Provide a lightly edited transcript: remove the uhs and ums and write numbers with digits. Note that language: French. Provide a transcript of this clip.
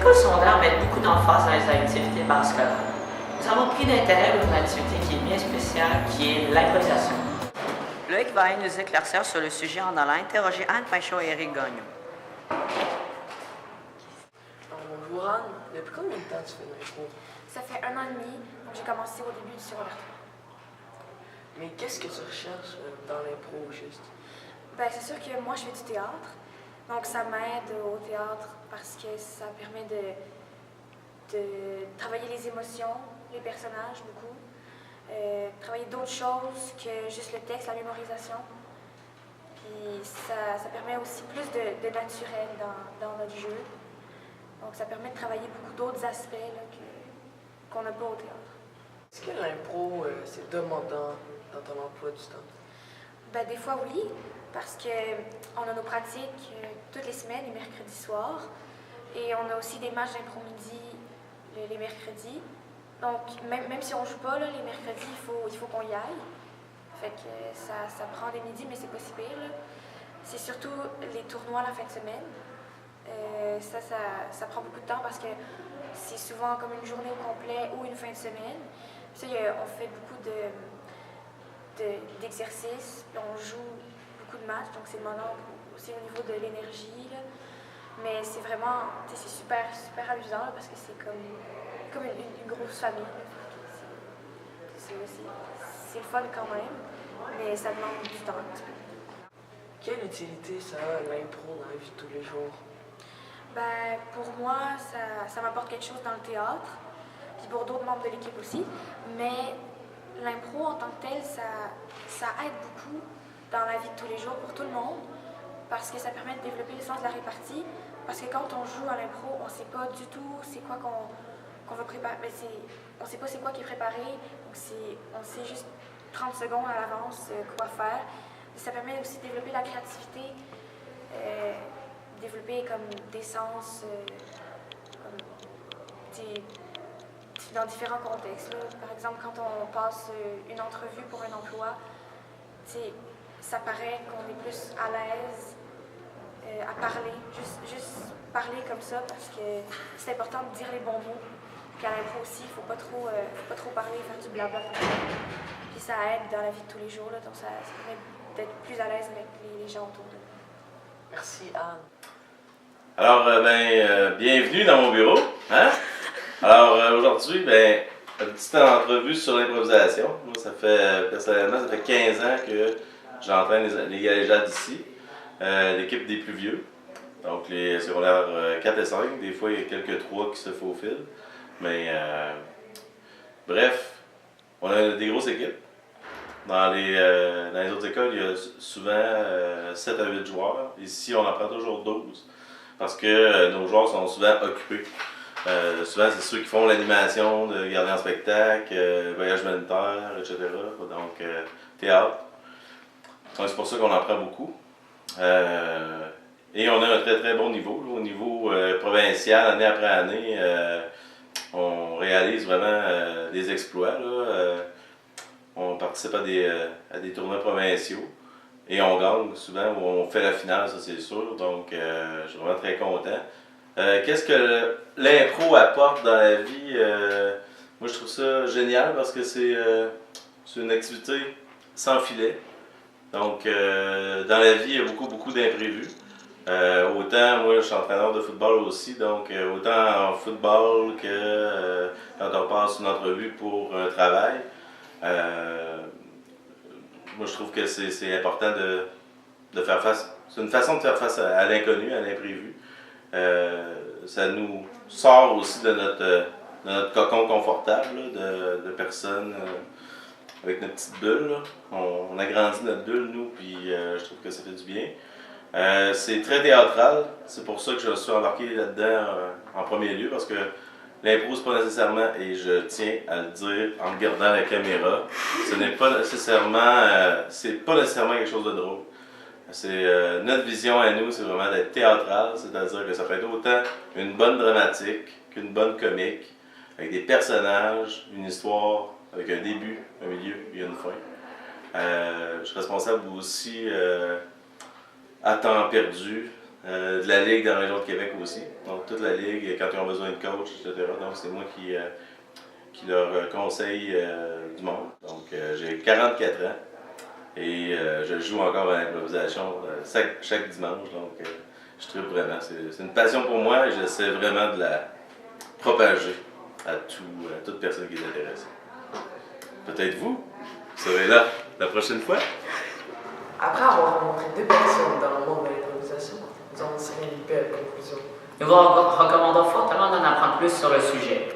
écoles secondaires mettent beaucoup d'emphase dans les activités parascolaires. Nous avons pris d'intérêt pour une activité qui est bien spéciale, qui est l'improvisation. Loïc va nous éclaircir sur le sujet en allant interroger Anne Pinchot et Éric Gagnon. Bonjour Anne, depuis combien de temps tu fais de l'impro? Ça fait 1 an et demi, donc j'ai commencé au début du secondaire 3. Mais qu'est-ce que tu recherches dans l'impro au juste? Ben, c'est sûr que moi je fais du théâtre, donc ça m'aide au théâtre parce que ça permet de travailler les émotions, les personnages beaucoup, travailler d'autres choses que juste le texte, la mémorisation. Puis ça permet aussi plus de naturel dans notre jeu. Donc ça permet de travailler beaucoup d'autres aspects là, qu'on n'a pas au théâtre. Est-ce que l'impro, c'est demandant dans ton emploi du temps? Ben, des fois oui, parce qu'on a nos pratiques toutes les semaines, les mercredis soirs. Et on a aussi des matchs d'impro-midi les mercredis. Donc même si on ne joue pas là, les mercredis, il faut qu'on y aille. Fait que ça prend des midis, mais c'est pas si pire. C'est surtout les tournois la fin de semaine. Ça prend beaucoup de temps parce que c'est souvent comme une journée au complet ou une fin de semaine. Puis ça, on fait beaucoup d'exercices, on joue beaucoup de matchs, donc c'est demandant aussi au niveau de l'énergie. Mais c'est vraiment, c'est super, super amusant là, parce que c'est comme une grosse famille. C'est le fun quand même, mais ça demande du temps un petit peu. Quelle utilité ça a l'impro dans la vie de tous les jours? Ben, pour moi, ça m'apporte quelque chose dans le théâtre, puis pour d'autres membres de l'équipe aussi. Mais l'impro en tant que tel, ça aide beaucoup dans la vie de tous les jours pour tout le monde, parce que ça permet de développer le sens de la répartie. Parce que quand on joue à l'impro, on ne sait pas du tout c'est quoi qu'on va préparer. Mais on ne sait pas c'est quoi qui est préparé, donc on sait juste 30 secondes à l'avance quoi faire. Et ça permet aussi de développer la créativité. Développer comme des sens dans différents contextes. Là. Par exemple, quand on passe une entrevue pour un emploi, ça paraît qu'on est plus à l'aise à parler, juste parler comme ça parce que c'est important de dire les bons mots. Puis à l'impro aussi, il ne faut pas trop parler, faire du blabla. Puis ça aide dans la vie de tous les jours, là, donc ça permet d'être plus à l'aise avec les gens autour de nous. Merci Anne. Alors, bienvenue dans mon bureau. Hein? Alors, aujourd'hui, une petite entrevue sur l'improvisation. Moi, personnellement, ça fait 15 ans que j'entraîne les galéjades ici, l'équipe des plus vieux. Donc, les secondaires 4 et 5. Des fois, il y a quelques 3 qui se faufilent. Mais, bref, on a des grosses équipes. Dans les autres écoles, il y a souvent 7 à 8 joueurs. Ici, on en prend toujours 12. Parce que nos joueurs sont souvent occupés. Souvent, c'est ceux qui font l'animation de garder en spectacle, voyage militaire, etc. Donc, théâtre. Donc, c'est pour ça qu'on en prend beaucoup. Et on a un très très bon niveau. Là, au niveau provincial, année après année, on réalise vraiment des exploits. Là. On participe à des tournois provinciaux. Et on gagne souvent, ou on fait la finale, ça c'est sûr. Donc, je suis vraiment très content. Qu'est-ce que l'impro apporte dans la vie? Moi, je trouve ça génial parce que c'est une activité sans filet. Donc, dans la vie, il y a beaucoup d'imprévus. Autant, moi, je suis entraîneur de football aussi, donc autant en football que quand on passe une entrevue pour un travail. Moi, je trouve que c'est important de faire face. C'est une façon de faire face à l'inconnu, à l'imprévu. Ça nous sort aussi de notre cocon confortable, là, de personnes avec notre petite bulle. Là. On agrandit notre bulle, nous, puis je trouve que ça fait du bien. C'est très théâtral. C'est pour ça que je suis embarqué là-dedans en premier lieu, parce que l'impro, c'est pas nécessairement, et je tiens à le dire en regardant la caméra, ce n'est pas nécessairement, c'est pas nécessairement quelque chose de drôle. C'est notre vision à nous, c'est vraiment d'être théâtral, c'est-à-dire que ça peut être autant une bonne dramatique qu'une bonne comique, avec des personnages, une histoire avec un début, un milieu et une fin. Je suis responsable aussi à temps perdu de la Ligue dans la région de Québec aussi. Donc, toute la Ligue, quand ils ont besoin de coach, etc. Donc, c'est moi qui leur conseille du monde. Donc, j'ai 44 ans et je joue encore à l'improvisation chaque dimanche. Donc, je tripe vraiment. C'est une passion pour moi et j'essaie vraiment de la propager à toute personne qui est intéressée. Peut-être vous serez là la prochaine fois. Après avoir rencontré deux personnes dans le monde de l'improvisation, nous en tirons une belle conclusion. Nous vous recommandons fortement d'en apprendre plus sur le sujet.